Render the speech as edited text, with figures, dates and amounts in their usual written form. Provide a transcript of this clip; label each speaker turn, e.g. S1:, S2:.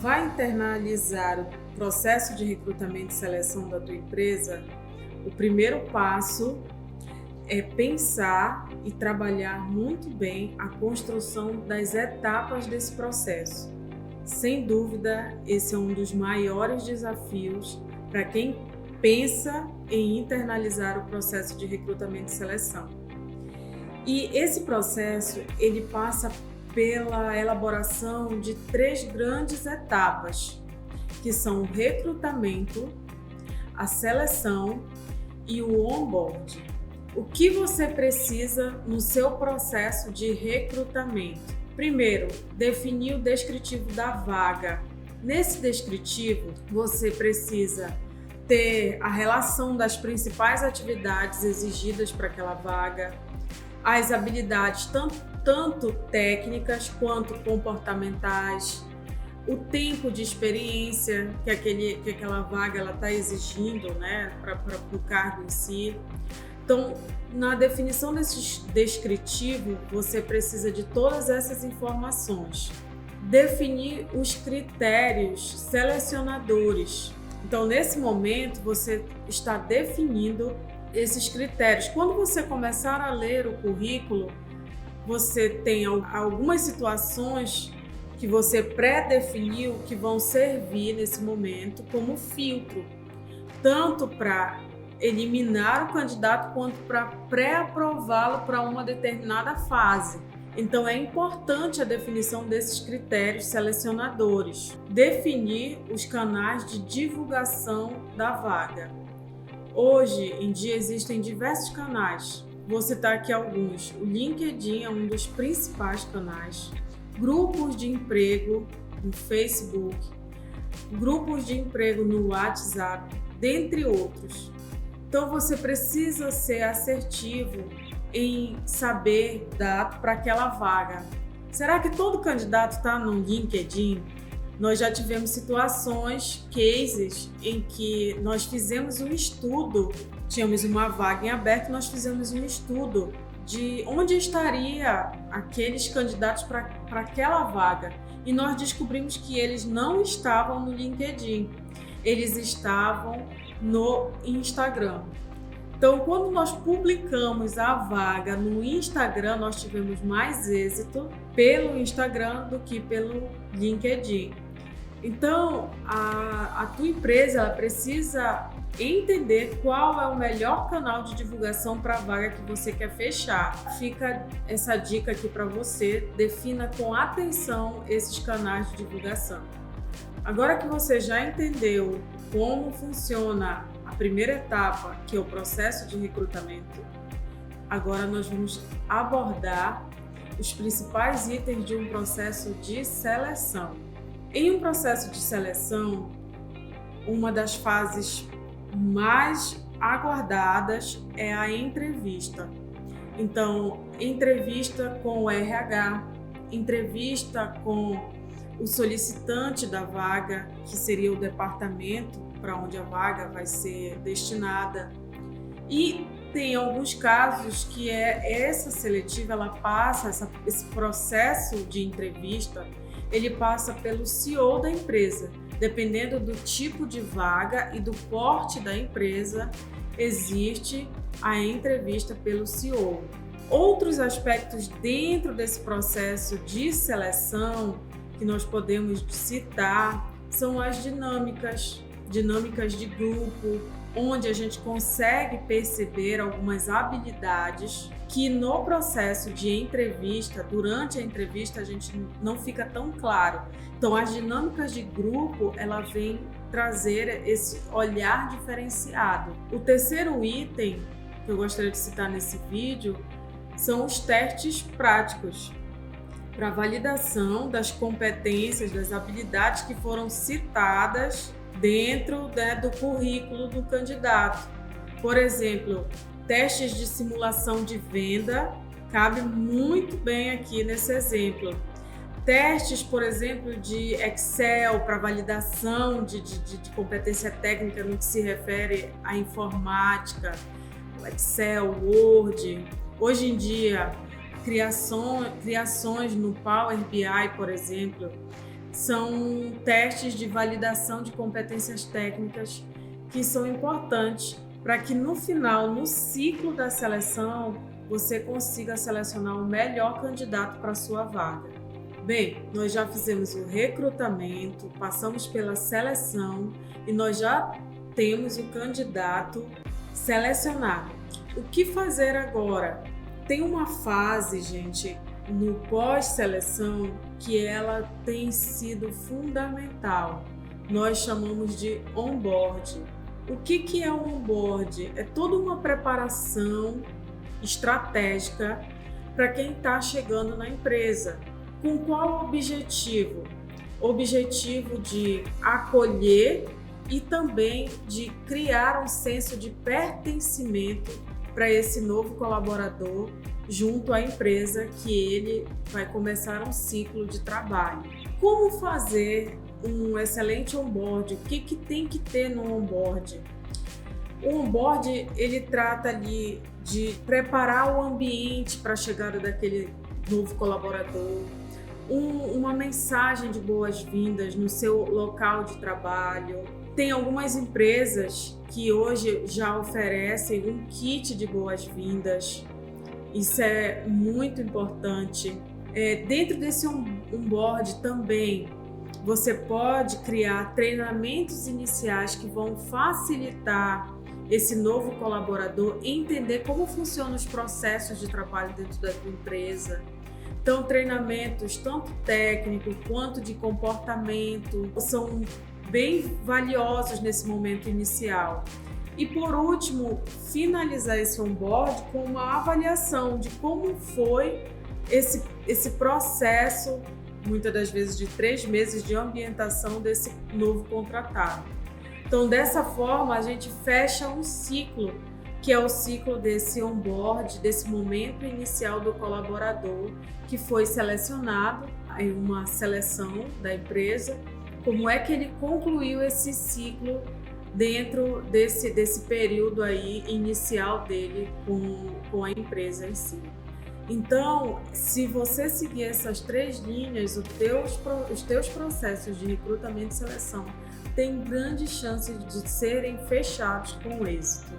S1: vai internalizar o processo de recrutamento e seleção da tua empresa, o primeiro passo é pensar e trabalhar muito bem a construção das etapas desse processo. Sem dúvida, esse é um dos maiores desafios para quem pensa em internalizar o processo de recrutamento e seleção. E esse processo, ele passa pela elaboração de 3 grandes etapas, que são o recrutamento, a seleção e o onboard. O que você precisa no seu processo de recrutamento? Primeiro, definir o descritivo da vaga. Nesse descritivo, você precisa ter a relação das principais atividades exigidas para aquela vaga, as habilidades tanto técnicas quanto comportamentais, o tempo de experiência que aquela vaga está exigindo, né, para o cargo em si. Então, na definição desse descritivo, você precisa de todas essas informações. Definir os critérios selecionadores. Então, nesse momento, você está definindo esses critérios. Quando você começar a ler o currículo, você tem algumas situações que você pré-definiu que vão servir nesse momento como filtro, tanto para eliminar o candidato quanto para pré-aprová-lo para uma determinada fase. Então é importante a definição desses critérios selecionadores. Definir os canais de divulgação da vaga. Hoje em dia existem diversos canais. Vou citar aqui alguns. O LinkedIn é um dos principais canais. Grupos de emprego no Facebook, grupos de emprego no WhatsApp, dentre outros. Então você precisa ser assertivo em saber dar para aquela vaga. Será que todo candidato está no LinkedIn? Nós já tivemos situações, cases, em que nós fizemos um estudo, tínhamos uma vaga em aberto, nós fizemos um estudo de onde estaria aqueles candidatos para aquela vaga. E nós descobrimos que eles não estavam no LinkedIn, eles estavam no Instagram. Então, quando nós publicamos a vaga no Instagram, nós tivemos mais êxito pelo Instagram do que pelo LinkedIn. Então, a tua empresa ela precisa entender qual é o melhor canal de divulgação para a vaga que você quer fechar. Fica essa dica aqui para você, defina com atenção esses canais de divulgação. Agora que você já entendeu como funciona a primeira etapa, que é o processo de recrutamento, agora nós vamos abordar os principais itens de um processo de seleção. Em um processo de seleção, uma das fases mais aguardadas é a entrevista. Então, entrevista com o RH, entrevista com o solicitante da vaga, que seria o departamento para onde a vaga vai ser destinada. E tem alguns casos que essa seletiva, ela passa, esse processo de entrevista, ele passa pelo CEO da empresa. Dependendo do tipo de vaga e do porte da empresa, existe a entrevista pelo CEO. Outros aspectos dentro desse processo de seleção que nós podemos citar são as dinâmicas de grupo, onde a gente consegue perceber algumas habilidades que no processo de entrevista, durante a entrevista, a gente não fica tão claro. Então, as dinâmicas de grupo, ela vem trazer esse olhar diferenciado. O terceiro item que eu gostaria de citar nesse vídeo são os testes práticos para validação das competências, das habilidades que foram citadas dentro do currículo do candidato. Por exemplo, testes de simulação de venda cabe muito bem aqui nesse exemplo. Testes, por exemplo, de Excel para validação de competência técnica no que se refere à informática, Excel, Word. Hoje em dia, criações no Power BI, por exemplo, são testes de validação de competências técnicas que são importantes para que no final, no ciclo da seleção, você consiga selecionar o melhor candidato para a sua vaga. Bem, nós já fizemos o recrutamento, passamos pela seleção e nós já temos o candidato selecionado. O que fazer agora? Tem uma fase, gente, no pós-seleção que ela tem sido fundamental. Nós chamamos de onboard. O que é o onboard? É toda uma preparação estratégica para quem está chegando na empresa. Com qual objetivo? Objetivo de acolher e também de criar um senso de pertencimento para esse novo colaborador junto à empresa que ele vai começar um ciclo de trabalho. Como fazer um excelente onboard? O que tem que ter no onboard? O onboard, ele trata ali de preparar o ambiente para a chegada daquele novo colaborador, uma mensagem de boas-vindas no seu local de trabalho. Tem algumas empresas que hoje já oferecem um kit de boas-vindas. Isso é muito importante. Dentro desse onboard também, você pode criar treinamentos iniciais que vão facilitar esse novo colaborador entender como funcionam os processos de trabalho dentro da tua empresa. Então, treinamentos tanto técnicos quanto de comportamento são bem valiosos nesse momento inicial. E por último, finalizar esse onboard com uma avaliação de como foi esse processo, muitas das vezes de 3 meses de ambientação desse novo contratado. Então, dessa forma, a gente fecha um ciclo, que é o ciclo desse onboard, desse momento inicial do colaborador que foi selecionado em uma seleção da empresa, como é que ele concluiu esse ciclo dentro desse período aí inicial dele com a empresa em si. Então, se você seguir essas 3 linhas, os teus processos de recrutamento e seleção têm grandes chances de serem fechados com êxito.